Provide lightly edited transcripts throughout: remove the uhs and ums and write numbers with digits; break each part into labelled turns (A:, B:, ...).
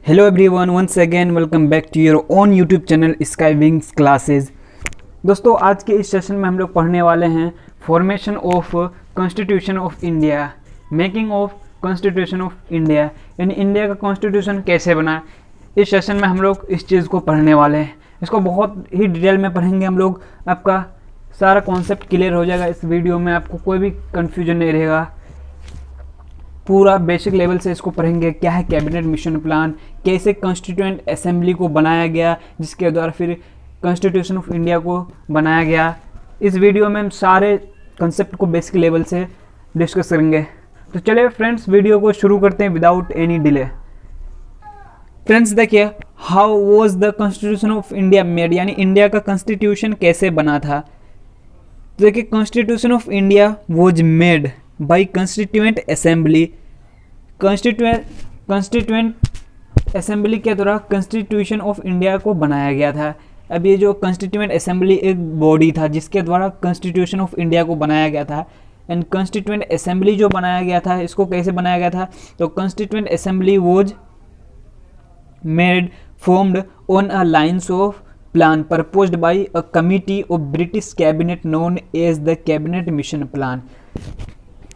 A: Hello everyone, once again welcome back to your own YouTube channel Sky Wings classes. दोस्तों, आज के इस session में हम लोग पढ़ने वाले हैं formation of constitution of India, making of constitution of India, यानी इंडिया का कॉन्स्टिट्यूशन कैसे बना। इस सेशन में हम लोग इस चीज़ को पढ़ने वाले हैं। इसको बहुत ही डिटेल में पढ़ेंगे हम लोग। आपका सारा कॉन्सेप्ट क्लियर हो जाएगा इस वीडियो में, आपको कोई भी कन्फ्यूजन नहीं रहेगा। पूरा बेसिक लेवल से इसको पढ़ेंगे। क्या है कैबिनेट मिशन प्लान, कैसे कॉन्स्टिट्यूएंट असेंबली को बनाया गया, जिसके द्वारा फिर कॉन्स्टिट्यूशन ऑफ इंडिया को बनाया गया। इस वीडियो में हम सारे कंसेप्ट को बेसिक लेवल से डिस्कस करेंगे। तो चलिए फ्रेंड्स, वीडियो को शुरू करते हैं विदाउट एनी डिले। फ्रेंड्स देखिए, how was the constitution of India made, यानी इंडिया का कॉन्स्टिट्यूशन कैसे बना था। तो देखिए, constitution of India was made by constituent assembly. Constituent assembly के द्वारा कॉन्स्टिट्यूशन ऑफ इंडिया को बनाया गया था। अब ये जो कॉन्स्टिट्यूएंट असेंबली एक बॉडी था जिसके द्वारा कॉन्स्टिट्यूशन ऑफ इंडिया को बनाया गया था। एंड कॉन्स्टिट्यूएंट असेंबली जो बनाया गया था, इसको कैसे बनाया गया था, तो constituent assembly was made formed on a lines of plan proposed by a committee of British cabinet known as the cabinet mission plan.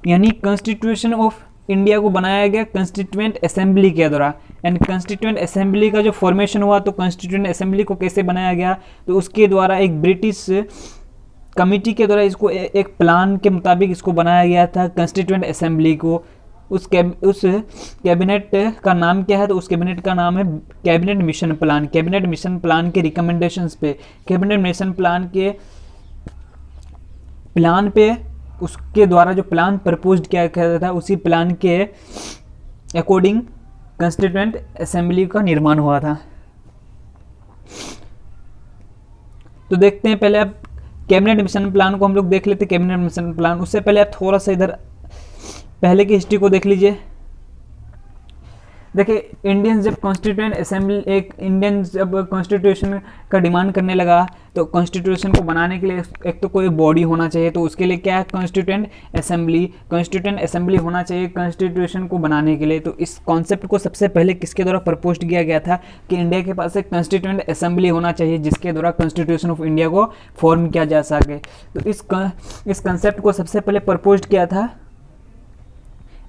A: यानी कॉन्स्टिट्यूशन ऑफ इंडिया को बनाया गया कॉन्स्टिट्यूएंट असेंबली के द्वारा। एंड कॉन्स्टिट्यूएंट असेंबली का जो formation हुआ, तो कॉन्स्टिट्यूएंट असेंबली को कैसे बनाया गया, तो उसके द्वारा एक ब्रिटिश कमिटी के द्वारा इसको एक प्लान के मुताबिक इसको बनाया गया था कॉन्स्टिट्यूएंट असेंबली को। उस कैबिनेट का नाम क्या है, तो उस कैबिनेट का नाम है cabinet mission plan. Cabinet mission plan के रिकमेंडेशंस पे, कैबिनेट मिशन प्लान पे उसके द्वारा जो प्लान प्रपोज्ड किया गया था, उसी प्लान के अकॉर्डिंग कॉन्स्टिट्यूएंट असेंबली का निर्माण हुआ था। तो देखते हैं, पहले आप कैबिनेट मिशन प्लान को हम लोग देख लेते हैं। कैबिनेट मिशन प्लान, उससे पहले आप थोड़ा सा इधर पहले की हिस्ट्री को देख लीजिए। देखिए, इंडियंस जब कॉन्स्टिट्यूएंट असेंबली जब कॉन्स्टिट्यूशन का डिमांड करने लगा, तो कॉन्स्टिट्यूशन को बनाने के लिए एक तो कोई बॉडी होना चाहिए। तो उसके लिए क्या है, कॉन्स्टिट्यूएंट असेंबली होना चाहिए कॉन्स्टिट्यूशन को बनाने के लिए। तो इस कॉन्सेप्ट को सबसे पहले किसके द्वारा प्रपोज किया गया था कि इंडिया के पास एक कॉन्स्टिट्यूएंट असेंबली होना चाहिए जिसके द्वारा कॉन्स्टिट्यूशन ऑफ इंडिया को फॉर्म किया जा सके। तो इस कॉन्सेप्ट को सबसे पहले प्रपोज किया था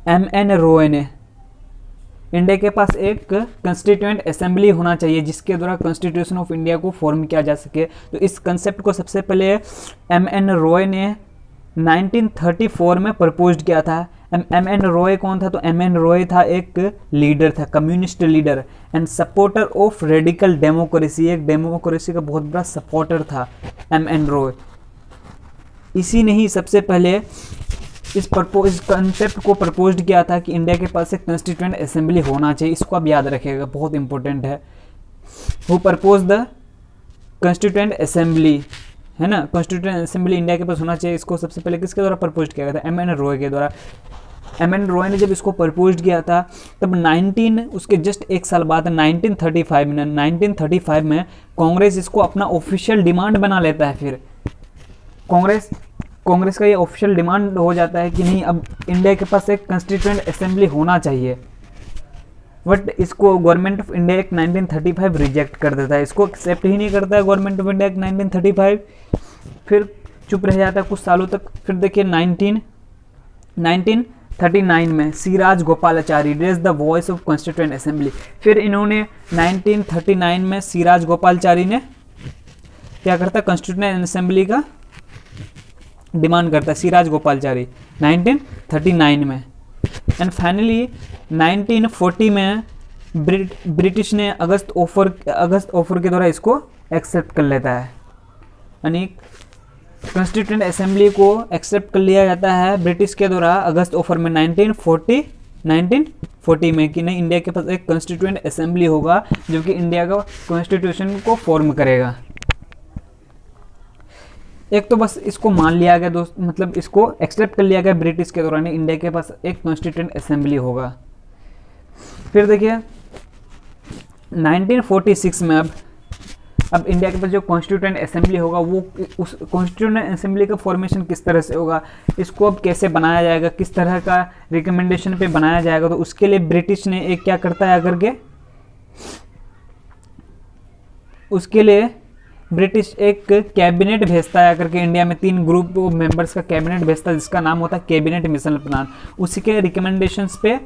A: M.N. रॉय ने। इंडिया के पास एक कॉन्स्टिट्यूएंट असेंबली होना चाहिए जिसके द्वारा कॉन्स्टिट्यूशन ऑफ इंडिया को फॉर्म किया जा सके। तो इस कंसेप्ट को सबसे पहले M.N. रॉय ने 1934 में प्रपोज किया था। M.N. रॉय कौन था, तो M.N. रॉय था एक लीडर था, communist leader and supporter of radical democracy. एक डेमोक्रेसी का बहुत बड़ा सपोर्टर था M.N. रॉय। इसी ने ही सबसे पहले इस कंसेप्ट को प्रपोज किया था कि इंडिया के पास एक कॉन्स्टिट्यूएंट असेंबली होना चाहिए। इसको आप याद रखिएगा, बहुत इंपॉर्टेंट है। Who propose the constituent assembly, है ना, कॉन्स्टिट्यूएंट असेंबली इंडिया के पास होना चाहिए। इसको सबसे पहले किसके द्वारा प्रपोज किया गया था, M.N. रॉय के द्वारा। M.N. रॉय ने जब इसको प्रपोज किया था, तब उसके जस्ट एक साल बाद 1935 में कांग्रेस इसको अपना ऑफिशियल डिमांड बना लेता है। फिर कांग्रेस का ये ऑफिशियल डिमांड हो जाता है कि नहीं, अब इंडिया के पास एक कॉन्स्टिट्यूएंट असेंबली होना चाहिए। बट इसको government of India act 1935 reject कर देता है, इसको एक्सेप्ट ही नहीं करता है गवर्नमेंट ऑफ इंडिया एक्ट 1935। फिर चुप रह जाता है कुछ सालों तक। फिर देखिए 1939 में Siraj Gopalachari raise the voice of constituent assembly. फिर इन्होंने 1939 में सिराज गोपालाचारी ने क्या करता, कॉन्स्टिट्यूएंट असेंबली का डिमांड करता है सिराज गोपालाचारी 1939 में। एंड फाइनली 1940 में ब्रिटिश ने अगस्त ऑफर के द्वारा इसको एक्सेप्ट कर लेता है। यानी कॉन्स्टिट्यूएंट असेंबली को एक्सेप्ट कर लिया जाता है ब्रिटिश के द्वारा अगस्त ऑफर में 1940 में कि नहीं, इंडिया के पास एक कॉन्स्टिट्यूएंट असेंबली होगा जो कि इंडिया का कॉन्स्टिट्यूशन को फॉर्म करेगा। एक तो बस इसको मान लिया गया दोस्त, मतलब इसको एक्सेप्ट कर लिया गया ब्रिटिश के दौरान, इंडिया के पास एक कॉन्स्टिट्यूएंट असेंबली होगा। फिर देखिए 1946 में अब इंडिया के पास जो कॉन्स्टिट्यूएंट असेंबली होगा, वो उस कॉन्स्टिट्यूएंट असेंबली का फॉर्मेशन किस तरह से होगा, इसको अब कैसे बनाया जाएगा, किस तरह का रिकमेंडेशन पे बनाया जाएगा। तो उसके लिए ब्रिटिश ने एक क्या करता है, आकर के उसके लिए ब्रिटिश एक कैबिनेट भेजता है करके इंडिया में 3 ग्रुप मेंबर्स का कैबिनेट भेजता है जिसका नाम होता है कैबिनेट मिशन प्लान। उसी के रिकमेंडेशंस पे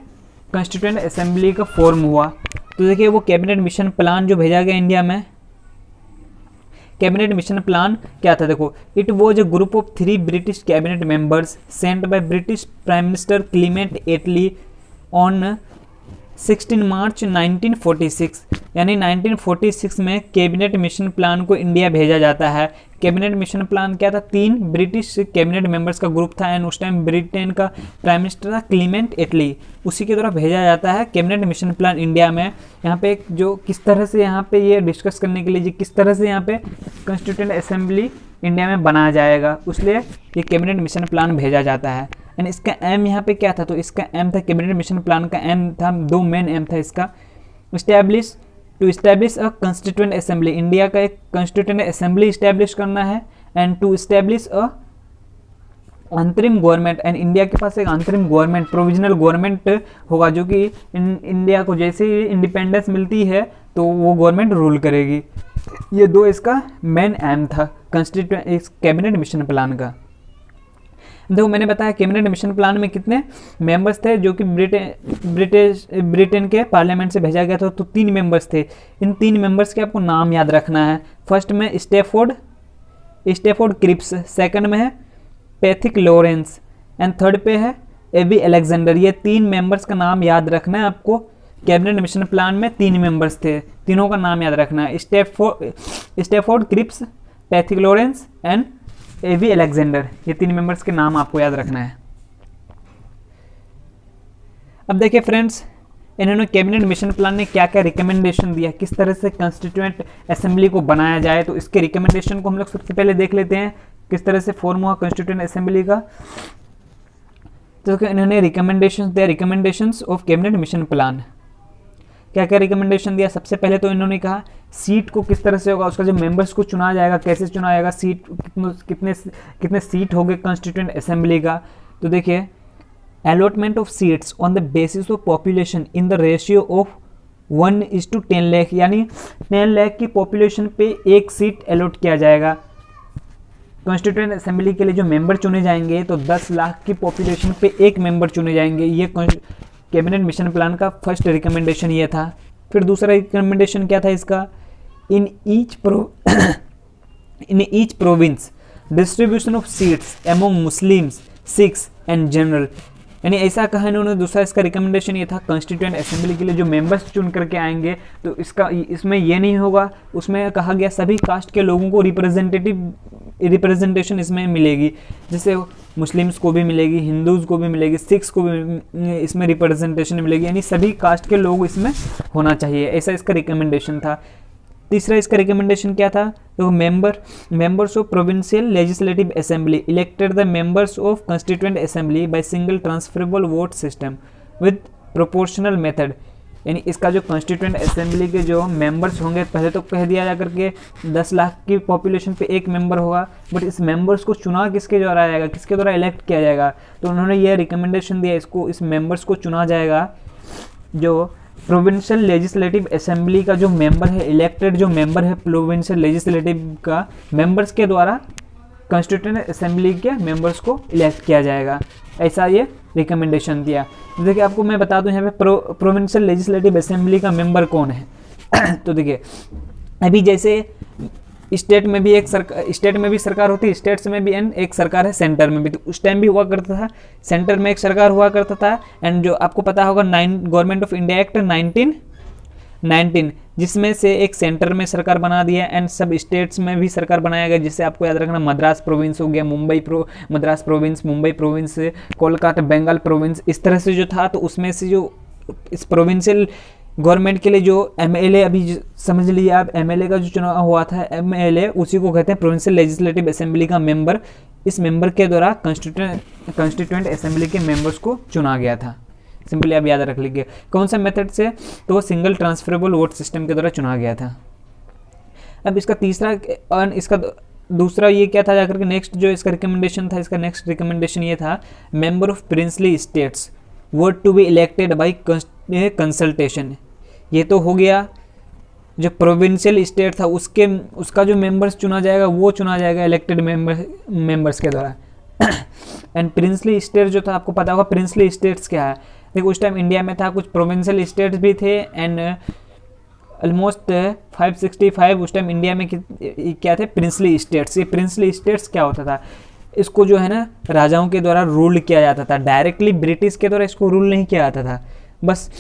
A: कॉन्स्टिट्यूएंट असेंबली का फॉर्म हुआ। तो देखिए वो कैबिनेट मिशन प्लान जो भेजा गया इंडिया में, कैबिनेट मिशन प्लान क्या था देखो, it was a group of 3 British cabinet members sent by British prime minister Clement Attlee on 16 March 1946, यानी 1946 में कैबिनेट मिशन प्लान को इंडिया भेजा जाता है। कैबिनेट मिशन प्लान क्या था, 3 ब्रिटिश कैबिनेट मेंबर्स का ग्रुप था एंड उस टाइम ब्रिटेन का प्राइम मिनिस्टर था क्लीमेंट एटली, उसी के द्वारा भेजा जाता है कैबिनेट मिशन प्लान इंडिया में। यहाँ पे जो किस तरह से यहाँ पे ये डिस्कस करने के लिए किस तरह से यहाँ पे कॉन्स्टिट्यूएंट असेंबली इंडिया में बनाया जाएगा, उसलिए ये कैबिनेट मिशन प्लान भेजा जाता है। एंड इसका एम यहाँ पे क्या था, तो इसका एम था कैबिनेट मिशन प्लान का एम था, 2 मेन एम था इसका, to establish a constituent assembly, India का एक कॉन्स्टिट्यूएंट असेंबली इस्टेब्लिश करना है, एंड टू इस्टेब्लिश अ अंतरिम गवर्नमेंट, एंड इंडिया के पास एक अंतरिम गवर्नमेंट प्रोविजनल गवर्नमेंट होगा जो कि इंडिया को जैसे ही इंडिपेंडेंस मिलती है तो वो गवर्नमेंट रूल करेगी। ये 2 इसका मेन एम था कॉन्स्टिट्यूएंट इस कैबिनेट मिशन प्लान का। देखो मैंने बताया कैबिनेट मिशन प्लान में कितने मेंबर्स थे जो कि ब्रिटेन के पार्लियामेंट से भेजा गया था, तो 3 मेंबर्स थे। इन 3 मेंबर्स के आपको नाम याद रखना है। फर्स्ट में स्टेफोर्ड क्रिप्स, सेकंड में है पैथिक लॉरेंस एंड थर्ड पे है एवी अलेक्जेंडर। ये 3 मेंबर्स का नाम याद रखना है आपको। कैबिनेट मिशन प्लान में 3 मेंबर्स थे, तीनों का नाम याद रखना है, Stafford Cripps, Pethick Lawrence and AV Alexander. ये 3 मेंबर्स के नाम आपको याद रखना है। अब देखिए फ्रेंड्स, इन्होंने कैबिनेट मिशन प्लान ने क्या क्या रिकमेंडेशन दिया, किस तरह से कॉन्स्टिट्यूएंट असेंबली को बनाया जाए, तो इसके रिकमेंडेशन को हम लोग सबसे पहले देख लेते हैं किस तरह से फॉर्म हुआ कॉन्स्टिट्यूएंट असेंबली का। तो इन्होंने रिकमेंडेशन दिया, recommendations of cabinet mission plan. क्या क्या रिकमेंडेशन दिया, सबसे पहले तो इन्होंने कहा सीट को किस तरह से होगा, उसका जो मेंबर्स को चुना जाएगा कैसे चुना जाएगा, सीट कितने सीट होंगे कॉन्स्टिट्यूएंट असेंबली का। तो देखिए allotment of seats on the basis of population in the ratio of 1:10 lakh, यानी 10 लाख की पॉपुलेशन पे 1 सीट अलॉट किया जाएगा। कॉन्स्टिट्यूएंट असेंबली के लिए जो मेंबर चुने जाएंगे तो 10 लाख की पॉपुलेशन पे 1 मेंबर चुने जाएंगे। ये कैबिनेट मिशन प्लान का फर्स्ट रिकमेंडेशन ये था। फिर दूसरा रिकमेंडेशन क्या था इसका, in each province distribution of seats among Muslims, Sikhs and general, यानी ऐसा कहा इन्होंने। दूसरा इसका रिकमेंडेशन ये था कॉन्स्टिट्यूएंट असेंबली के लिए जो मेंबर्स चुन करके आएंगे तो इसमें ये नहीं होगा, उसमें कहा गया सभी कास्ट के लोगों को रिप्रेजेंटेशन इसमें मिलेगी, जैसे मुस्लिम्स को भी मिलेगी, हिंदूज़ को भी मिलेगी, सिख्स को भी इसमें रिप्रेजेंटेशन मिलेगी, यानी सभी कास्ट के लोग इसमें होना चाहिए, ऐसा इसका रिकमेंडेशन था। तीसरा इसका रिकमेंडेशन क्या था, तो members of provincial legislative assembly elected the members of constituent assembly by single transferable vote system with proportional method, यानी इसका जो कॉन्स्टिट्यूएंट असेंबली के जो मेंबर्स होंगे, पहले तो कह दिया जा करके 10 लाख की पॉपुलेशन पे 1 मेंबर होगा, बट इस मेंबर्स को चुना किसके द्वारा जाएगा, किसके द्वारा इलेक्ट किया जाएगा, तो उन्होंने ये रिकमेंडेशन दिया इस मेंबर्स को चुना जाएगा जो प्रोविंशियल लेजिस्लेटिव असेंबली का जो मेंबर है, इलेक्टेड जो मेंबर है प्रोविंशियल लेजिस्लेटिव का, मेंबर्स के द्वारा कॉन्स्टिट्यूएंट असेंबली के मेंबर्स को इलेक्ट किया जाएगा, ऐसा ये रिकमेंडेशन दिया। तो देखिए आपको मैं बता दूं यहाँ पे प्रोविंशियल लेजिस्लेटिव असेंबली का मेंबर कौन है। तो देखिए अभी जैसे स्टेट में भी सरकार होती है, स्टेट्स में भी एक सरकार है, सेंटर में भी, तो उस टाइम भी हुआ करता था, सेंटर में एक सरकार हुआ करता था। एंड जो आपको पता होगा गवर्नमेंट ऑफ इंडिया एक्ट 1919 जिसमें से एक सेंटर में सरकार बना दिया एंड सब स्टेट्स में भी सरकार बनाया गया, जिससे आपको याद रखना मद्रास प्रोविंस हो गया, Madras province, Mumbai province, Kolkata Bengal province, इस तरह से जो था। तो उसमें से जो इस प्रोविंशियल गवर्नमेंट के लिए जो एमएलए, अभी समझ लीजिए आप एमएलए का जो चुनाव हुआ था, एमएलए उसी को कहते हैं प्रोविंशियल लेजिस्लेटिव असेंबली का मेंबर। इस मेंबर के द्वारा कॉन्स्टिट्यूएंट असेंबली के मेंबर्स को चुना गया था। सिंपली आप याद रख लीजिए कौन सा मेथड से, तो सिंगल ट्रांसफरेबल वोट सिस्टम के द्वारा चुना गया था। अब इसका दूसरा ये क्या था जाकर के नेक्स्ट जो इसका रिकमेंडेशन था, इसका नेक्स्ट रिकमेंडेशन ये था member of princely states were to be elected by consultation. ये तो हो गया जो प्रोविंशियल स्टेट था उसका जो मेंबर्स चुना जाएगा वो चुना जाएगा इलेक्टेड मेंबर्स के द्वारा। एंड प्रिंसली स्टेट जो था, आपको पता होगा प्रिंसली स्टेट्स क्या है। देखो उस टाइम इंडिया में था, कुछ प्रोविंशियल स्टेट्स भी थे एंड ऑलमोस्ट 565 उस टाइम इंडिया में क्या थे, प्रिंसली स्टेट्स। ये प्रिंसली स्टेट्स क्या होता था, इसको जो है ना राजाओं के द्वारा रूल किया जाता था, डायरेक्टली ब्रिटिश के द्वारा इसको रूल नहीं किया जाता था। बस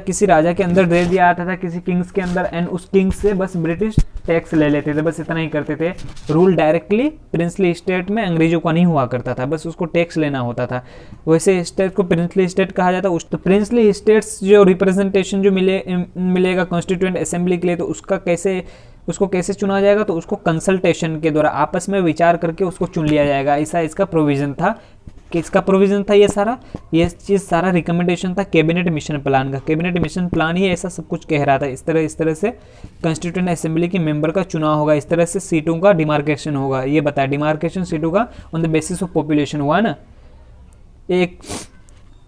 A: किसी राजा के अंदर दे दिया जाता था, किसी किंग्स के अंदर, एंड उस किंग्स से बस ब्रिटिश टैक्स ले लेते थे, बस इतना ही करते थे। रूल डायरेक्टली प्रिंसली स्टेट में अंग्रेजों का नहीं हुआ करता था, बस उसको टैक्स लेना होता था। वैसे स्टेट को प्रिंसली स्टेट कहा जाता है। तो प्रिंसली स्टेट्स जो रिप्रेजेंटेशन जो मिलेगा कॉन्स्टिट्यूएंट असेंबली के लिए, तो उसको कैसे चुना जाएगा, तो उसको कंसल्टेशन के द्वारा आपस में विचार करके उसको चुन लिया जाएगा। ऐसा इसका प्रोविजन था। किसका प्रोविजन था ये चीज़ सारा रिकमेंडेशन था कैबिनेट मिशन प्लान का। कैबिनेट मिशन प्लान ही ऐसा सब कुछ कह रहा था। इस तरह से कॉन्स्टिट्यूएंट असेंबली के मेंबर का चुनाव होगा, इस तरह से सीटों का डिमार्केशन होगा। ये बताया डिमार्केशन सीटों का on the basis of population हुआ ना।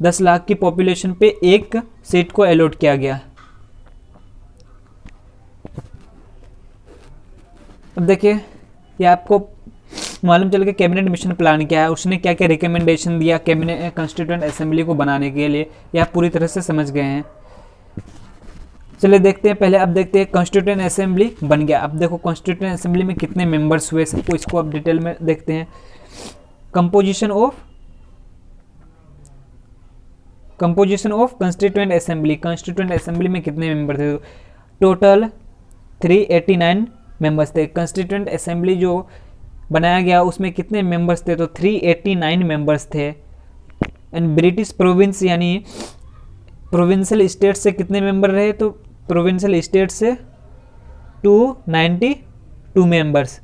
A: 10 लाख की पॉपुलेशन पे एक सीट को अलॉट किया गया। अब देखिए ये आपको मालूम चल गया कैबिनेट मिशन प्लान क्या है, उसने क्या क्या रिकमेंडेशन दिया कैबिनेट कॉन्स्टिट्यूएंट असेंबली को बनाने के लिए, ये आप पूरी तरह से समझ गए हैं। चलिए देखते हैं, पहले अब देखते हैं कॉन्स्टिट्यूएंट असेंबली बन गया। अब देखो कॉन्स्टिट्यूएंट असेंबली में कितने मेंबर्स हुए सबको, इसको अब डिटेल में देखते हैं। कंपोजिशन ऑफ कॉन्स्टिट्यूएंट असेंबली में कितने मेंबर थे, टोटल 389 मेंबर्स थे। कॉन्स्टिट्यूएंट असेंबली जो बनाया गया उसमें कितने मेंबर्स थे, तो 389 मेंबर्स थे। एंड ब्रिटिश प्रोविंस यानी प्रोविंशियल स्टेट से कितने मेंबर रहे, तो प्रोविंशियल स्टेट से 292 मेंबर्स।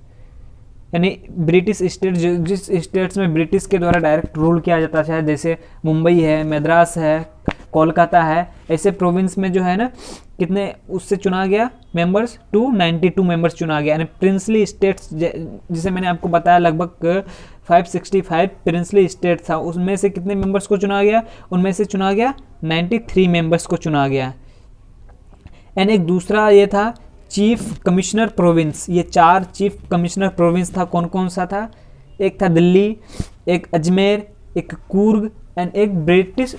A: यानी ब्रिटिश स्टेट जिस स्टेट्स में ब्रिटिश के द्वारा डायरेक्ट रूल किया जाता है, जैसे मुंबई है, मद्रास है, कोलकाता है, ऐसे प्रोविंस में जो है ना कितने उससे चुना गया मेंबर्स, 292 मेंबर्स चुना गया। यानी प्रिंसली स्टेट्स जिसे मैंने आपको बताया लगभग 565 प्रिंसली स्टेट था, उसमें से कितने मेंबर्स को चुना गया, उनमें से चुना गया 93 मेंबर्स को चुना गया। एंड एक दूसरा ये था चीफ कमिश्नर प्रोविंस। ये 4 चीफ कमिश्नर प्रोविंस था, कौन कौन सा था, एक था दिल्ली, एक अजमेर, एक कूर्ग एंड एक ब्रिटिश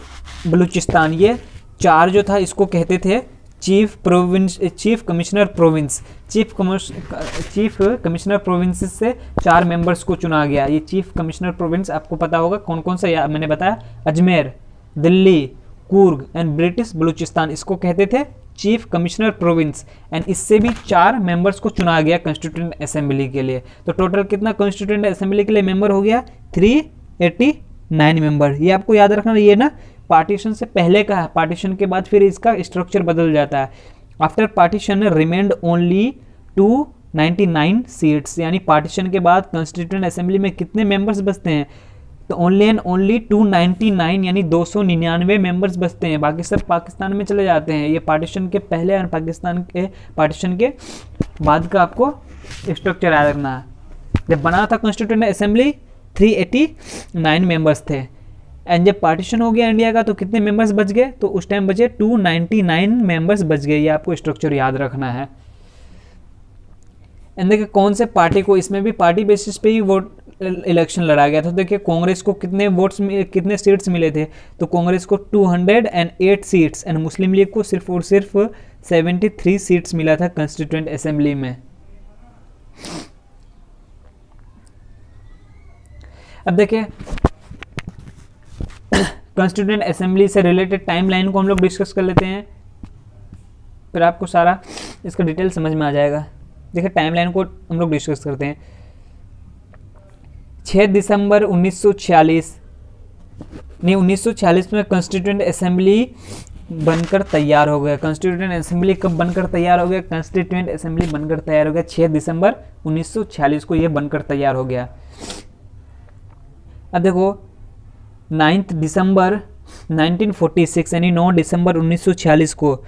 A: बलूचिस्तान। ये 4 जो था इसको कहते थे chief commissioner province. Chief commissioner province से 4 मेंबर्स को चुना गया। ये चीफ कमिश्नर प्रोविंस आपको पता होगा कौन कौन सा, मैंने बताया अजमेर, दिल्ली, कूर्ग एंड ब्रिटिश बलूचिस्तान, इसको कहते थे चीफ कमिश्नर प्रोविंस। एंड इससे भी 4 मेंबर्स को चुना गया कॉन्स्टिट्यूएंट असेंबली के लिए। तो टोटल कितना कॉन्स्टिट्यूएंट असेंबली के लिए मेंबर हो गया, 389 मेंबर। ये आपको याद रखना, ये ना पार्टीशन से पहले का है, पार्टीशन के बाद फिर इसका स्ट्रक्चर बदल जाता है। After partition remained only 299 seats. यानी पार्टीशन के बाद कॉन्स्टिट्यूएंट असेंबली में कितने मेंबर्स बचते हैं, तो ओनली एंड ओनली 299 यानी 299 मेंबर्स बचते हैं, बाकी सब पाकिस्तान में चले जाते हैं। ये पार्टीशन के पहले और पाकिस्तान के पार्टीशन के बाद का आपको स्ट्रक्चर याद रखना है। जब बना था कॉन्स्टिट्यूएंट असेंबली 389 मेंबर्स थे, एंड जब पार्टीशन हो गया इंडिया का तो कितने मेंबर्स बच गए, तो उस टाइम बचे 299 मेंबर्स बच गए। ये आपको स्ट्रक्चर याद रखना है। एंड देखिए कौन से पार्टी को, इसमें भी पार्टी बेसिस पे ही वोट इलेक्शन लड़ा गया था। तो देखिए कांग्रेस को कितने सीट्स मिले थे, तो कांग्रेस को 208 सीट्स एंड मुस्लिम लीग को सिर्फ और सिर्फ 73 सीट्स मिला था कॉन्स्टिट्यूएंट असेंबली में। अब देखिए कॉन्स्टिट्यूएंट असेंबली से रिलेटेड टाइमलाइन को हम लोग डिस्कस कर लेते हैं, फिर आपको सारा इसका डिटेल समझ में आ जाएगा। देखिए टाइमलाइन को हम लोग डिस्कस करते हैं। 6 दिसंबर 1946 में कॉन्स्टिट्यूएंट असेंबली बनकर तैयार हो गया। कॉन्स्टिट्यूएंट असेंबली कब बनकर तैयार हो गया, कॉन्स्टिट्यूएंट असेंबली बनकर तैयार हो गया 6 दिसंबर 1946 को ये बनकर तैयार हो गया। अब देखो 9 दिसंबर 1946 यानी 9 दिसंबर 1946 को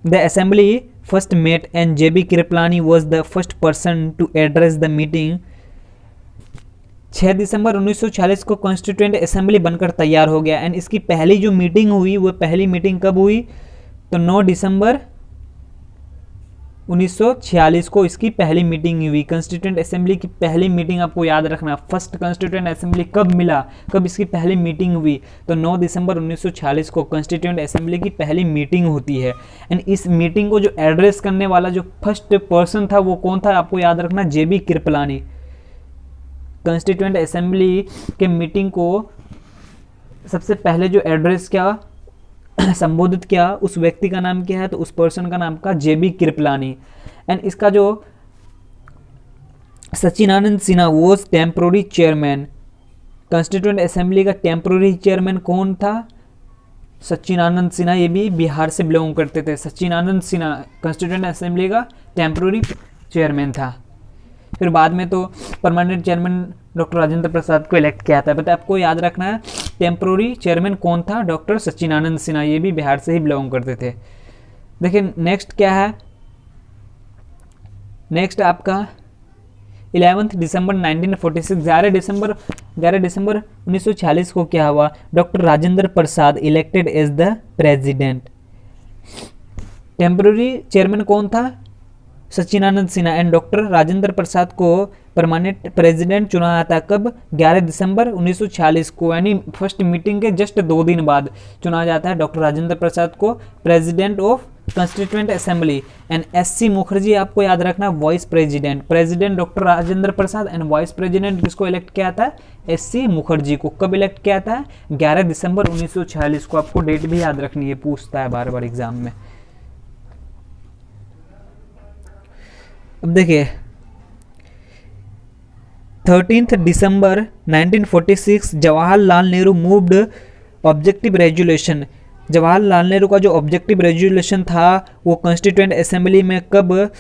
A: the assembly first met and JB Kripalani was the first person to address the meeting. 6 दिसंबर 1946 को कॉन्स्टिट्यूएंट असेंबली बनकर तैयार हो गया एंड इसकी पहली जो मीटिंग हुई वो पहली मीटिंग कब हुई, तो 9 दिसंबर 1946 को इसकी पहली मीटिंग हुई। कॉन्स्टिट्यूएंट असेंबली की पहली मीटिंग आपको याद रखना, फर्स्ट कॉन्स्टिट्यूएंट असेंबली कब मिला, कब इसकी पहली मीटिंग हुई, तो 9 दिसंबर 1946 को कॉन्स्टिट्यूएंट असेंबली की पहली मीटिंग होती है। एंड इस मीटिंग को जो एड्रेस करने वाला जो फर्स्ट पर्सन था वो कौन था, आपको याद रखना, जेबी कृपलानी। कॉन्स्टिट्यूएंट असेंबली के मीटिंग को सबसे पहले जो एड्रेस क्या संबोधित किया, उस व्यक्ति का नाम क्या है, तो उस पर्सन का नाम का जेबी कृपलानी। एंड इसका जो सचिनानंद सिन्हा वो टेम्पोररी चेयरमैन, कॉन्स्टिट्यूएंट असेंबली का टेम्पोररी चेयरमैन कौन था, सचिनानंद सिन्हा, ये भी बिहार से बिलोंग करते थे। सचिनानंद सिन्हा कॉन्स्टिट्यूएंट असेंबली का टेम्पोररी चेयरमैन था। फिर बाद में तो permanent chairman doctor Rajendra Prasad को इलेक्ट किया था। बट आपको याद रखना है टेम्पोररी चेयरमैन कौन था, डॉक्टर सचिनानंद सिन्हा, ये भी बिहार से ही बिलोंग करते थे। देखिए नेक्स्ट क्या है, नेक्स्ट आपका 11 दिसंबर 1946, 11 दिसंबर 1946 को क्या हुआ, doctor Rajendra Prasad elected as the president. Temporary chairman कौन था, सचिनानंद सिन्हा, एंड डॉक्टर राजेंद्र प्रसाद को परमानेंट प्रेसिडेंट चुना था कब, 11 दिसंबर 1946 को, यानी फर्स्ट मीटिंग के जस्ट 2 दिन बाद चुना जाता है डॉक्टर राजेंद्र प्रसाद को president of constituent assembly. And SC Mukherjee आपको याद रखना vice president, president doctor Rajendra Prasad and vice president किसको इलेक्ट किया था, एससी मुखर्जी को। कब इलेक्ट किया था, 11 दिसंबर 1946 को। आपको डेट भी याद रखनी है, पूछता है बार बार एग्जाम में। अब देखिए 13 दिसंबर 1946 Jawaharlal Nehru moved objective resolution. Jawaharlal Nehru का जो ऑब्जेक्टिव रेजोल्यूशन था वो कॉन्स्टिट्यूएंट असेंबली में कब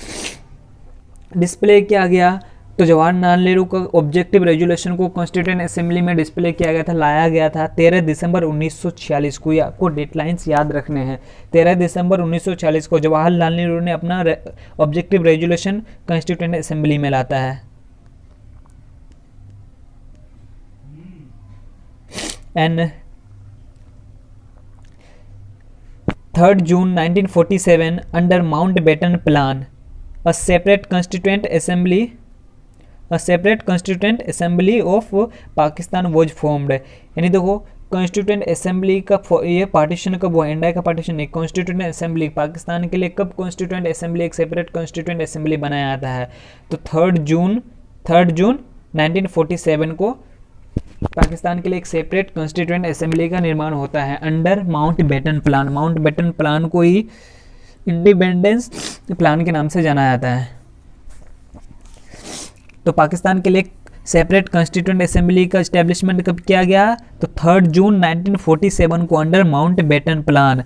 A: डिस्प्ले किया गया, तो जवाहरलाल नेहरू का ऑब्जेक्टिव रेजोल्यूशन को कॉन्स्टिट्यूएंट असेंबली में डिस्प्ले किया गया था, लाया गया था 13 दिसंबर 1946 को। ये आपको डेडलाइंस याद रखने हैं। 13 दिसंबर 1946 को जवाहरलाल नेहरू ने अपना ऑब्जेक्टिव रेजोल्यूशन कॉन्स्टिट्यूएंट असेंबली में लाता है। And 3 June 1947 under Mountbatten plan a separate constituent assembly of Pakistan was formed। यानी देखो कॉन्स्टिट्यूएंट असेंबली का ये पार्टीशन कब हुआ, इंडिया का पार्टीशन नहीं, कॉन्स्टिट्यूएंट असेंबली पाकिस्तान के लिए कब कॉन्स्टिट्यूएंट असेंबली एक सेपरेट कॉन्स्टिट्यूएंट असेंबली बनाया जाता है, तो 3 जून 1947 को पाकिस्तान के लिए एक सेपरेट कॉन्स्टिट्यूएंट असेंबली का निर्माण होता है under Mountbatten plan. Mountbatten plan को ही इंडिपेंडेंस प्लान के नाम से जाना जाता है। तो पाकिस्तान के लिए सेपरेट कॉन्स्टिट्यूएंट असेंबली का एस्टेब्लिशमेंट कब किया गया, तो 3 जून 1947 को अंडर माउंटबेटन प्लान।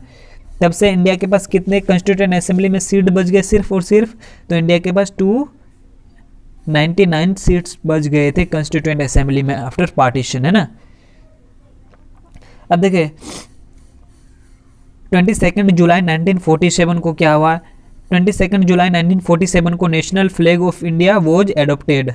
A: तब से इंडिया के पास कितने कॉन्स्टिट्यूएंट असेंबली में सीट बच गए, सिर्फ और सिर्फ, तो इंडिया के पास 299 सीट्स बच गए थे कॉन्स्टिट्यूएंट असेंबली में आफ्टर पार्टीशन, है ना। अब देखिए 22 जुलाई 1947 को क्या हुआ, 22 जुलाई 1947 को national flag of India was adopted.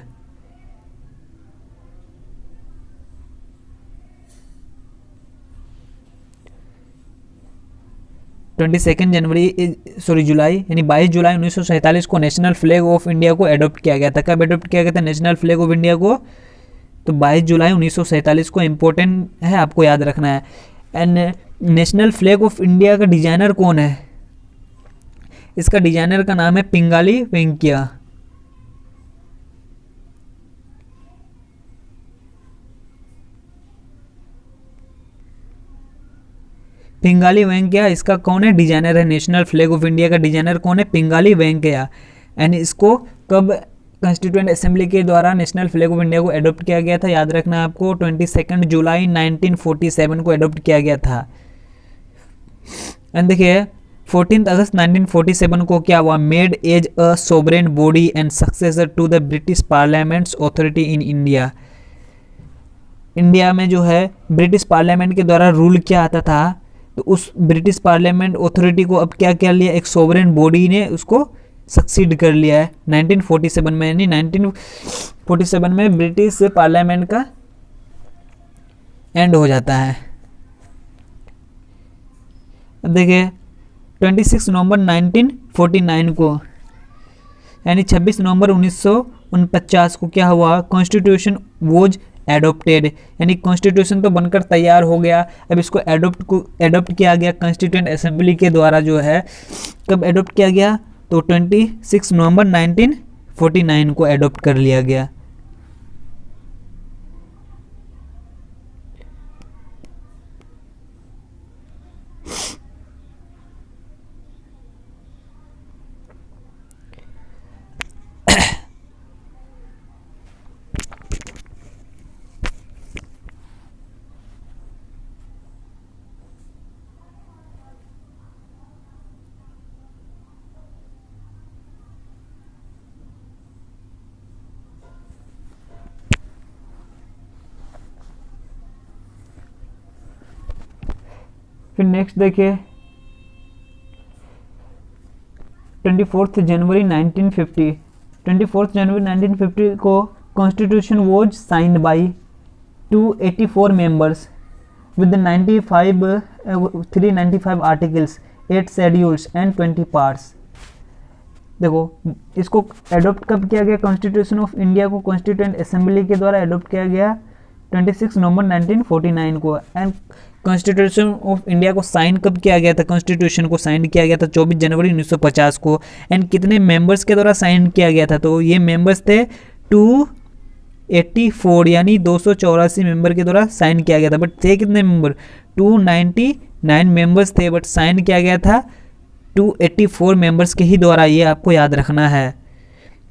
A: जुलाई यानी 22 जुलाई 1947 को नेशनल फ्लैग ऑफ इंडिया को एडोप्ट किया गया था। कब एडोप्ट किया गया था नेशनल फ्लैग ऑफ इंडिया को, तो 22 जुलाई 1947 को। इंपॉर्टेंट है, आपको याद रखना है। And national flag of India का डिजाइनर कौन है, इसका डिजाइनर का नाम है पिंगाली वेंकैया। पिंगाली वेंकैया इसका कौन है, डिजाइनर है। नेशनल फ्लैग ऑफ इंडिया का डिजाइनर कौन है, पिंगाली वेंकैया। एंड इसको कब कॉन्स्टिट्यूएंट असेंबली के द्वारा नेशनल फ्लैग ऑफ इंडिया को एडॉप्ट किया गया था, याद रखना आपको 22 जुलाई 1947 को एडॉप्ट किया गया था। एंड देखिए 14 अगस्त 1947 को क्या हुआ, made as a sovereign body and successor to the British parliament's authority in India. India में जो है ब्रिटिश पार्लियामेंट के द्वारा रूल किया आता था, तो उस ब्रिटिश पार्लियामेंट अथॉरिटी को अब क्या कर लिया, एक सोवरेन बॉडी ने उसको सक्सीड कर लिया है 1947 में। यानी 1947 में ब्रिटिश पार्लियामेंट का एंड हो जाता है। अब देखिए 26 नवंबर 1949 को यानी 26 नवंबर 1949 को क्या हुआ, कॉन्स्टिट्यूशन वॉज एडोप्टेड, यानी कॉन्स्टिट्यूशन तो बनकर तैयार हो गया, अब इसको एडोप्ट किया गया कॉन्स्टिट्यूएंट असेंबली के द्वारा जो है। कब एडोप्ट किया गया, तो 26 नवंबर 1949 को एडोप्ट कर लिया गया। फिर नेक्स्ट देखिए 24 जनवरी 1950, 24 जनवरी 1950 को constitution was signed by 284 members with 395 articles, 8 schedules and 20 parts. देखो इसको एडॉप्ट कब किया गया, कॉन्स्टिट्यूशन ऑफ इंडिया को कॉन्स्टिट्यूएंट असेंबली के द्वारा एडॉप्ट किया गया 26 नवंबर 1949 को। एंड कॉन्स्टिट्यूशन ऑफ इंडिया को साइन कब किया गया था, कॉन्स्टिट्यूशन को साइन किया गया था 24 जनवरी 1950 को। एंड कितने मेंबर्स के द्वारा साइन किया गया था, तो ये मेंबर्स थे 284, यानी 284 मेंबर के द्वारा साइन किया गया था। बट थे कितने मेंबर, 299 मेंबर्स थे, बट साइन किया गया था 284 मेंबर्स के ही द्वारा, ये आपको याद रखना है।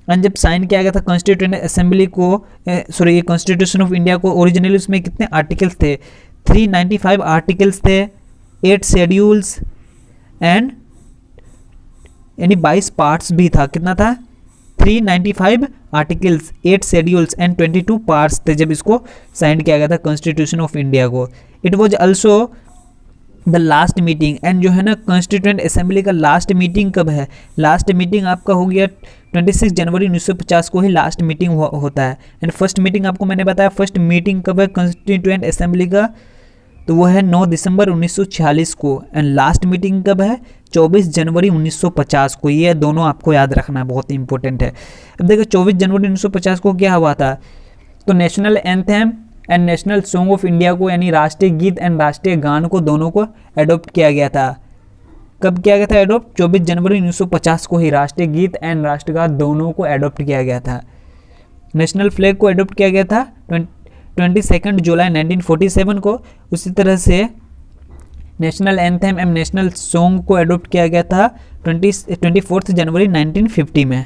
A: एंड जब साइन किया गया था कॉन्स्टिट्यूएंट असेंबली को, सॉरी ये कॉन्स्टिट्यूशन ऑफ इंडिया को, ओरिजिनली उसमें कितने आर्टिकल्स थे, 395 आर्टिकल्स थे, 8 शेड्यूल्स एंड यानी 22 पार्ट्स भी था। कितना था, 395 आर्टिकल्स, 8 शेड्यूल्स एंड 22 पार्ट्स थे जब इसको साइन किया गया था कॉन्स्टिट्यूशन ऑफ इंडिया को। It was also the last meeting, and जो है ना कॉन्स्टिट्यूएंट असेंबली का लास्ट मीटिंग कब है, लास्ट मीटिंग आपका हो गया 26 जनवरी 1950 को ही लास्ट मीटिंग होता है। एंड फर्स्ट मीटिंग आपको मैंने बताया, फर्स्ट मीटिंग कब है कॉन्स्टिट्यूएंट असेंबली का, तो वो है 9 दिसंबर 1946 को। एंड लास्ट मीटिंग कब है, 24 जनवरी 1950 को। ये दोनों आपको याद रखना बहुत इंपॉर्टेंट है। अब देखो 24 जनवरी 1950 को क्या हुआ था, तो national anthem and national song of India को, यानी राष्ट्रीय गीत एंड राष्ट्रीय गान को, दोनों को एडॉप्ट किया गया था। कब किया गया था एडॉप्ट, 24 जनवरी 1950 को ही राष्ट्रीय गीत एंड राष्ट्रगान दोनों को एडॉप्ट किया गया था। नेशनल फ्लैग को एडॉप्ट किया गया था 22 जुलाई 1947 को। उसी तरह से national anthem and national song को एडॉप्ट किया गया था 24 जनवरी 1950 में।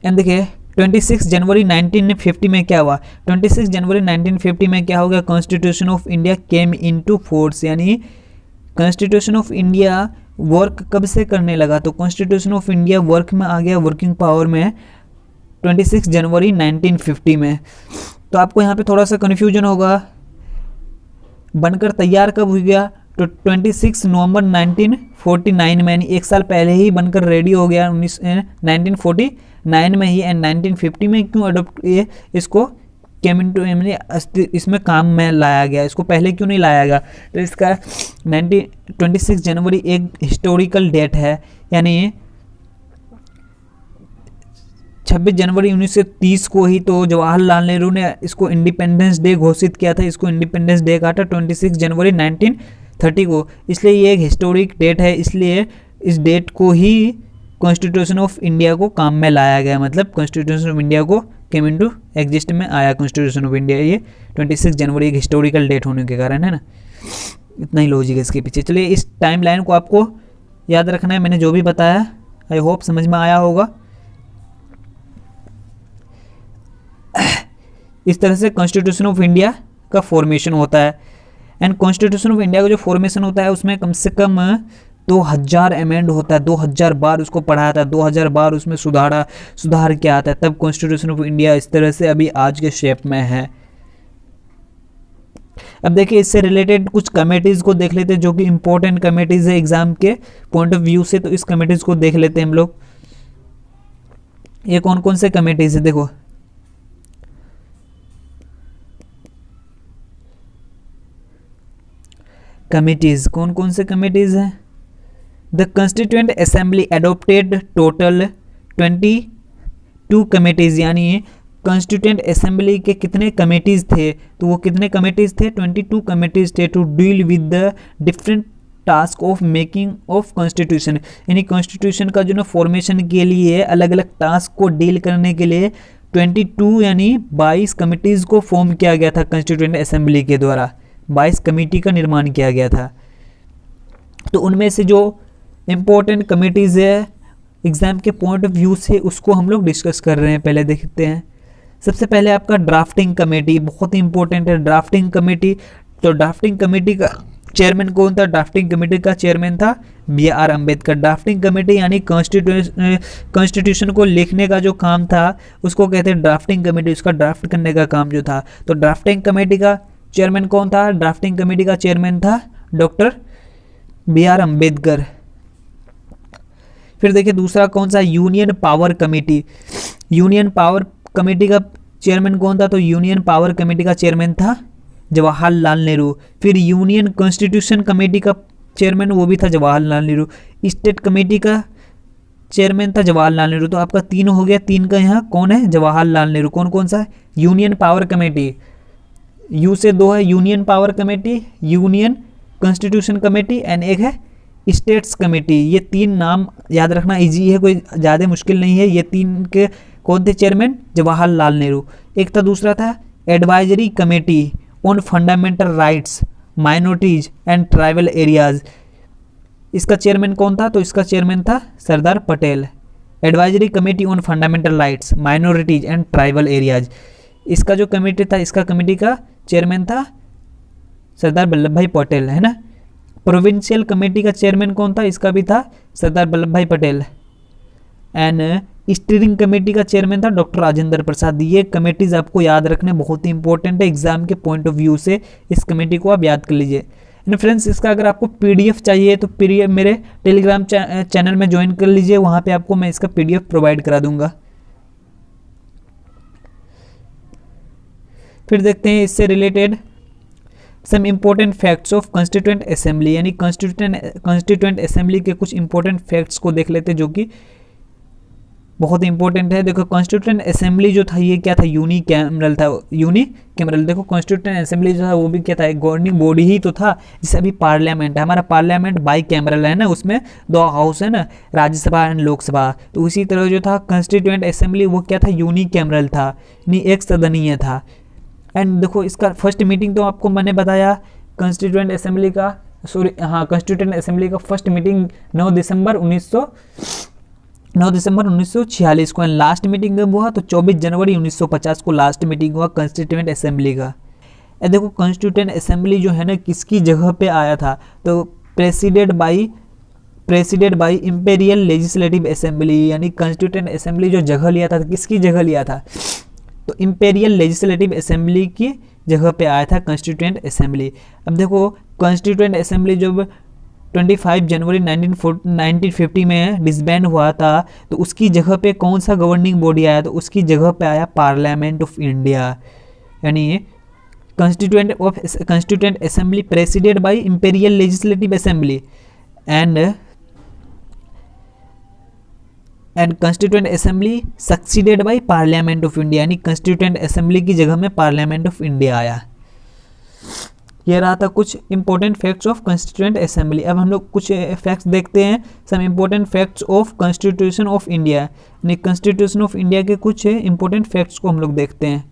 A: एंड देखिए 26 जनवरी 1950 में क्या हुआ, 26 जनवरी 1950 में क्या हो गया, constitution of India came into force, यानी कॉन्स्टिट्यूशन ऑफ इंडिया वर्क कब से करने लगा, तो कॉन्स्टिट्यूशन ऑफ इंडिया वर्क में आ गया, वर्किंग पावर में 26 जनवरी 1950 में। तो आपको यहाँ पे थोड़ा सा कन्फ्यूजन होगा, बनकर तैयार कब हो गया, तो 26 नवंबर 1949 में, यानी एक साल पहले ही बनकर रेडी हो गया 1949 में ही। एंड 1950 में क्यों अडोप्ट ये इसको केम इनटू इसमें काम में लाया गया, इसको पहले क्यों नहीं लाया गया, तो इसका 26 जनवरी एक हिस्टोरिकल डेट है, यानी 26 जनवरी 1930 को ही तो जवाहरलाल नेहरू ने इसको इंडिपेंडेंस डे घोषित किया था, इसको इंडिपेंडेंस डे कहा था 26 जनवरी 1930 को, इसलिए ये एक हिस्टोरिक डेट है, इसलिए इस डेट को ही कॉन्स्टिट्यूशन ऑफ इंडिया को काम में लाया गया, मतलब कॉन्स्टिट्यूशन ऑफ इंडिया को केम इनटू एग्जिस्ट में आया कॉन्स्टिट्यूशन ऑफ इंडिया, ये 26 जनवरी एक हिस्टोरिकल डेट होने के कारण है ना, इतना ही लॉजिक है इसके पीछे। चलिए इस टाइम लाइन को आपको याद रखना है, मैंने जो भी बताया आई होप समझ में आया होगा। इस तरह से कॉन्स्टिट्यूशन ऑफ इंडिया का फॉर्मेशन होता है। एंड कॉन्स्टिट्यूशन ऑफ इंडिया का जो फॉर्मेशन होता है उसमें कम से कम 2000 अमेंड होता है, 2000 बार उसको पढ़ाया था, 2000 बार उसमें सुधार किया आता है, तब कॉन्स्टिट्यूशन ऑफ इंडिया इस तरह से अभी आज के शेप में है। अब देखिए इससे रिलेटेड कुछ कमेटीज़ को देख लेते हैं जो कि इंपॉर्टेंट कमेटीज़ है एग्जाम के पॉइंट ऑफ व्यू से, तो इस कमेटीज़ को देख लेते हैं हम लोग। ये कौन कौन से कमेटीज़ है, देखो कमिटीज़ कौन कौन से कमिटीज़ हैं, the constituent assembly adopted total 22 committees, यानी कॉन्स्टिट्यूएंट असेंबली के कितने कमेटीज थे, तो वो कितने कमेटीज थे, 22 कमेटीज थे, to deal with the different task of making of constitution, यानी कॉन्स्टिट्यूशन का जो ना फॉर्मेशन के लिए अलग अलग टास्क को डील करने के लिए 22 यानी 22 कमिटीज़ को फॉर्म किया गया था कॉन्स्टिट्यूएंट असेंबली के द्वारा, 22 कमेटी का निर्माण किया गया था। तो उनमें से जो इम्पोर्टेंट कमेटीज़ है एग्ज़ाम के पॉइंट ऑफ व्यू से उसको हम लोग डिस्कस कर रहे हैं। पहले देखते हैं, सबसे पहले आपका ड्राफ्टिंग कमेटी, बहुत ही इंपॉर्टेंट है ड्राफ्टिंग कमेटी। तो ड्राफ्टिंग कमेटी का चेयरमैन कौन था, ड्राफ्टिंग कमेटी का चेयरमैन था BR अम्बेडकर। ड्राफ्टिंग कमेटी यानी कॉन्स्टिट्यूशन को लिखने का जो काम था उसको कहते हैं ड्राफ्टिंग कमेटी, उसका ड्राफ्ट करने का काम जो था। तो ड्राफ्टिंग कमेटी का चेयरमैन कौन था, ड्राफ्टिंग कमेटी का चेयरमैन था डॉक्टर BR अम्बेडकर। फिर देखिए दूसरा कौन सा, union power committee. Union power committee का चेयरमैन कौन था, तो यूनियन पावर कमेटी का चेयरमैन था जवाहरलाल नेहरू। फिर यूनियन कॉन्स्टिट्यूशन कमेटी का चेयरमैन वो भी था जवाहरलाल नेहरू। स्टेट कमेटी का चेयरमैन था जवाहरलाल नेहरू। तो आपका 3 हो गया, 3 का यहाँ कौन है, जवाहरलाल नेहरू। कौन कौन सा है, यूनियन पावर कमेटी, यू से 2 है, union power committee, union constitution committee and एक है स्टेट्स कमेटी। ये 3 नाम याद रखना इजी है, कोई ज़्यादा मुश्किल नहीं है। ये 3 के कौन थे चेयरमैन, जवाहरलाल नेहरू। एक था, दूसरा था advisory committee on fundamental rights minorities and tribal areas. इसका चेयरमैन कौन था, तो इसका चेयरमैन था Sardar Patel. Advisory committee on fundamental rights minorities and tribal areas, इसका जो कमेटी था, इसका कमेटी का चेयरमैन था सरदार वल्लभ भाई पटेल, है ना। प्रोविंशियल कमेटी का चेयरमैन कौन था, इसका भी था सरदार वल्लभ भाई पटेल। एंड स्टीयरिंग कमेटी का चेयरमैन था डॉक्टर राजेंद्र प्रसाद। ये कमेटीज आपको याद रखने बहुत ही इंपॉर्टेंट है एग्जाम के पॉइंट ऑफ व्यू से, इस कमेटी को आप याद कर लीजिए। एंड फ्रेंड्स, इसका अगर आपको PDF चाहिए तो मेरे टेलीग्राम चैनल में ज्वाइन कर लीजिए, वहाँ पे आपको मैं इसका PDF प्रोवाइड करा दूंगा। फिर देखते हैं इससे related some important facts of constituent assembly, यानी कॉन्स्टिट्यूएंट असेंबली के कुछ इंपॉर्टेंट फैक्ट्स को देख लेते हैं जो कि बहुत ही इंपॉर्टेंट है। देखो कॉन्स्टिट्यूएंट असेंबली जो था ये क्या था, यूनिकैमरल था, यूनिकैमरल। देखो कॉन्स्टिट्यूएंट असेंबली जो था वो भी क्या था, एक गवर्निंग बॉडी ही तो था। जैसे अभी पार्लियामेंट है, हमारा पार्लियामेंट बाई कैमरल है ना, उसमें 2 हाउस है ना, राज्यसभा एंड लोकसभा। तो उसी तरह जो था कॉन्स्टिट्यूएंट असेंबली वो क्या था, यूनिकैमरल था, यानी एक सदनीय था। एंड देखो इसका फर्स्ट मीटिंग तो आपको मैंने बताया कॉन्स्टिट्यूएंट असेंबली का, कॉन्स्टिट्यूएंट असेंबली का फर्स्ट मीटिंग 9 दिसंबर 1946 को। लास्ट मीटिंग कब हुआ, तो 24 जनवरी 1950 को लास्ट मीटिंग हुआ कॉन्स्टिट्यूएंट असेंबली का। देखो कॉन्स्टिट्यूएंट असेंबली जो है ना किसकी जगह पे आया था, तो preceded by imperial legislative assembly, यानी कॉन्स्टिट्यूएंट असेंबली जो जगह लिया था, किसकी जगह लिया था, तो इंपेरियल लेजिस्लेटिव असेंबली की जगह पे आया था कॉन्स्टिट्यूएंट असेंबली। अब देखो कॉन्स्टिट्यूएंट असेंबली जब 25 जनवरी 1950 में डिसबैंड हुआ था, तो उसकी जगह पे कौन सा गवर्निंग बॉडी आया, तो उसकी जगह पे आया पार्लियामेंट ऑफ इंडिया, यानी constituent assembly presided by imperial legislative assembly and constituent assembly succeeded by parliament of India, यानी कॉन्स्टिट्यूएंट असेंबली की जगह में पार्लियामेंट ऑफ इंडिया आया। ये रहा था कुछ important facts of constituent assembly. अब हम लोग कुछ फैक्ट्स देखते हैं, some important facts of constitution of India, यानी कॉन्स्टिट्यूशन ऑफ इंडिया के कुछ इंपॉर्टेंट फैक्ट्स को हम लोग देखते हैं।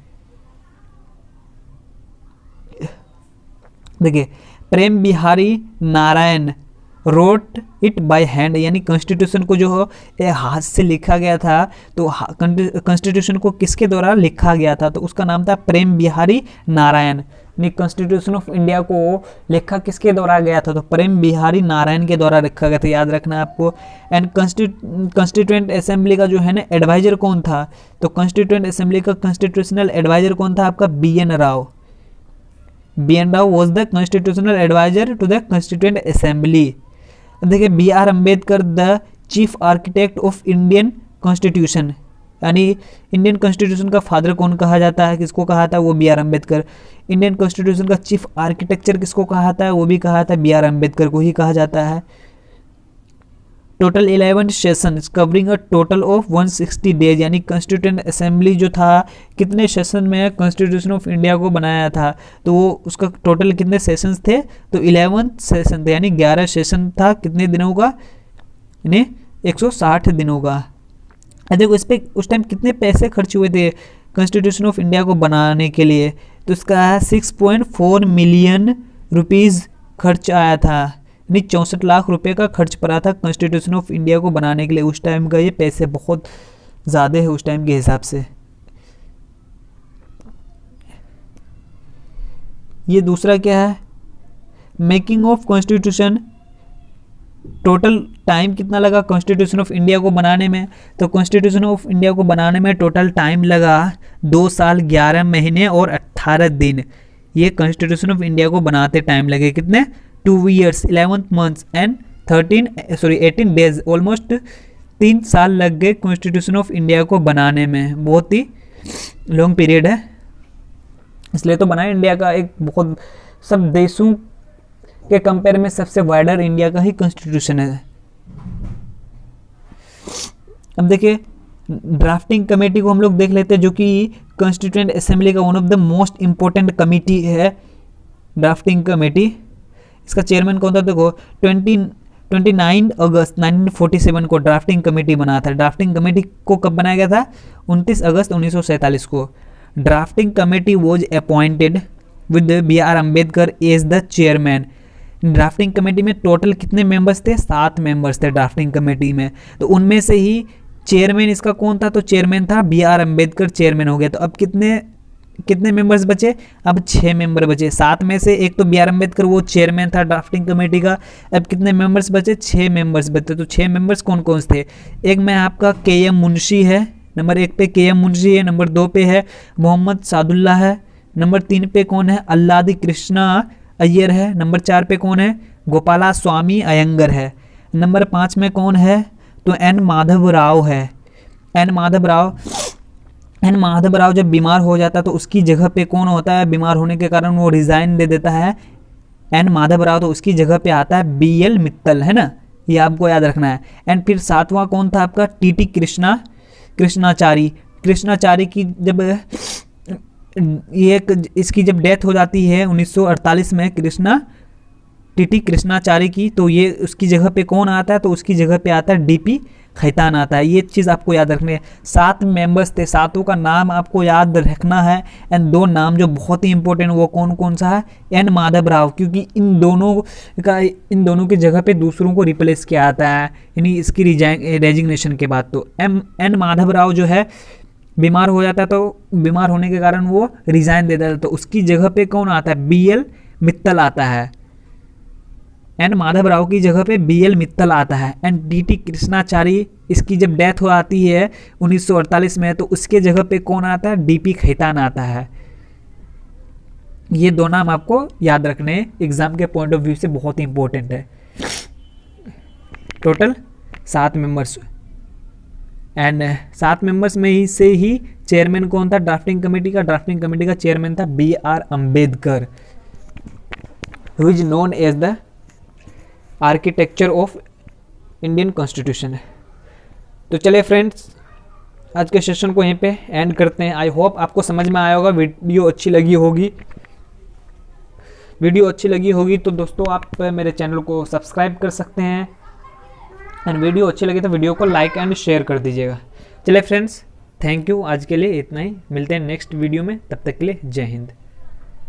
A: देखिए, Prem Bihari Narayan wrote it by hand, यानी कॉन्स्टिट्यूशन को जो हाथ से लिखा गया था, तो कॉन्स्टिट्यूशन को किसके द्वारा लिखा गया था, तो उसका नाम था Prem Bihari Narayan. Constitution of India को लिखा किसके द्वारा गया था, तो प्रेम बिहारी नारायण के द्वारा लिखा गया था, याद रखना आपको। एंड कॉन्स्टिट्यूएंट असेंबली का जो है ना एडवाइजर कौन था, तो कॉन्स्टिट्यूएंट असेंबली का कॉन्स्टिट्यूशनल एडवाइजर कौन था आपका, BN Rau. BN Rau was the constitutional adviser to the constituent assembly. देखिए, BR Ambedkar the chief architect of Indian constitution, यानी इंडियन कॉन्स्टिट्यूशन का फादर कौन कहा जाता है, किसको कहा था, वो BR अम्बेडकर। इंडियन कॉन्स्टिट्यूशन का चीफ आर्किटेक्चर किसको कहा था, वो भी कहा था BR अम्बेडकर को ही कहा जाता है।
B: Total 11 sessions covering a total of 160 days, यानी कॉन्स्टिट्यूएंट असेंबली जो था कितने सेशन में कॉन्स्टिट्यूशन ऑफ इंडिया को बनाया था, तो वो उसका टोटल कितने सेशंस थे, तो 11 सेशन थे, यानी 11 सेशन था, कितने दिनों का, यानी 160 दिनों का। देखो इस पर उस टाइम कितने पैसे खर्च हुए थे कॉन्स्टिट्यूशन ऑफ इंडिया को बनाने के लिए, तो इसका 6.4 मिलियन रुपीज़ खर्च आया था, यानी 64 लाख रुपए का खर्च पड़ा था कॉन्स्टिट्यूशन ऑफ इंडिया को बनाने के लिए। उस टाइम का ये पैसे बहुत ज़्यादा है उस टाइम के हिसाब से। ये दूसरा क्या है, making of constitution, total time कितना लगा कॉन्स्टिट्यूशन ऑफ इंडिया को बनाने में, तो कॉन्स्टिट्यूशन ऑफ इंडिया को बनाने में टोटल टाइम लगा 2 साल 11 महीने और 18 दिन। ये कॉन्स्टिट्यूशन ऑफ इंडिया को बनाते टाइम लगे कितने, 2 years 11 months and 18 days, almost 3 साल लग गए कॉन्स्टिट्यूशन ऑफ इंडिया को बनाने में। बहुत ही लॉन्ग पीरियड है, इसलिए तो बना इंडिया का एक बहुत, सब देशों के कंपेयर में सबसे वाइडर इंडिया का ही कॉन्स्टिट्यूशन है। अब देखिए ड्राफ्टिंग कमेटी को हम लोग देख लेते हैं, जो कि कॉन्स्टिट्यूएंट असेंबली का one of the most important committee है ड्राफ्टिंग कमेटी। इसका चेयरमैन कौन था, देखो 29 अगस्त 1947 को ड्राफ्टिंग कमेटी बना था। ड्राफ्टिंग कमेटी को कब बनाया गया था, 29 अगस्त 1947 को। Drafting committee was appointed with BR Ambedkar as the chairman. Drafting committee में टोटल कितने मेंबर्स थे, 7 मेंबर्स थे ड्राफ्टिंग कमेटी में, तो उनमें से ही चेयरमैन इसका कौन था, तो चेयरमैन था BR अम्बेडकर, चेयरमैन हो गया। तो अब कितने मेंबर्स बचे, अब 6 मेंबर बचे। 7 में से एक तो BR अम्बेडकर वो चेयरमैन था ड्राफ्टिंग कमेटी का, अब कितने मेंबर्स बचे, 6 मेंबर्स बचे। तो 6 मेंबर्स कौन कौन से थे, एक में आपका KM मुंशी है, नंबर 1 पे KM मुंशी है, नंबर 2 पे है मोहम्मद सादुल्ला है, नंबर 3 पे कौन है, अल्लादी कृष्णा अय्यर है, नंबर 4 पे कौन है, गोपाला स्वामी अयंगर है, नंबर 5 में कौन है, तो N माधव राव है। N माधव राव जब बीमार हो जाता है तो उसकी जगह पे कौन होता है, बीमार होने के कारण वो रिजाइन दे देता है N माधव राव, तो उसकी जगह पे आता है BL मित्तल, है ना, ये आपको याद रखना है। एंड फिर 7वां कौन था आपका, TT कृष्णाचारी की जब इसकी जब डेथ हो जाती है 1948 में TT कृष्णाचारी की, तो ये उसकी जगह पे कौन आता है, तो उसकी जगह पे आता है DP खैतान आता है। ये चीज़ आपको याद रखनी है। 7 मेंबर्स थे, 7 का नाम आपको याद रखना है। एंड 2 नाम जो बहुत ही इंपॉर्टेंट वो कौन कौन सा है, N माधव राव, क्योंकि इन दोनों की जगह पे दूसरों को रिप्लेस किया आता है, यानी इसकी रेजिग्नेशन के बाद। तो N माधव राव जो है बीमार हो जाता है, तो बीमार होने के कारण वो रिजाइन दे देता है, तो उसकी जगह पे कौन आता है, BL मित्तल आता है। N माधव राव की जगह पे BL मित्तल आता है। एंड DT कृष्णाचारी, इसकी जब डेथ हो आती है 1948 में, तो उसके जगह पे कौन आता है, DP खैतान आता है। ये 2 नाम आपको याद रखने हैं, एग्जाम के पॉइंट ऑफ व्यू से बहुत ही इंपॉर्टेंट है। टोटल 7 मेंबर्स, एंड 7 मेंबर्स में ही से ही चेयरमैन कौन था ड्राफ्टिंग कमेटी का, ड्राफ्टिंग कमेटी का चेयरमैन था BR Ambedkar, who is known as the architecture of Indian constitution. तो चलिए फ्रेंड्स, आज के सेशन को यहीं पे एंड करते हैं। आई होप आपको समझ में आया होगा। वीडियो अच्छी लगी होगी तो दोस्तों आप मेरे चैनल को सब्सक्राइब कर सकते हैं, एंड वीडियो अच्छी लगी तो वीडियो को लाइक एंड शेयर कर दीजिएगा। चलिए फ्रेंड्स, थैंक यू, आज के लिए इतना ही। मिलते हैं नेक्स्ट वीडियो में, तब तक के लिए जय हिंद।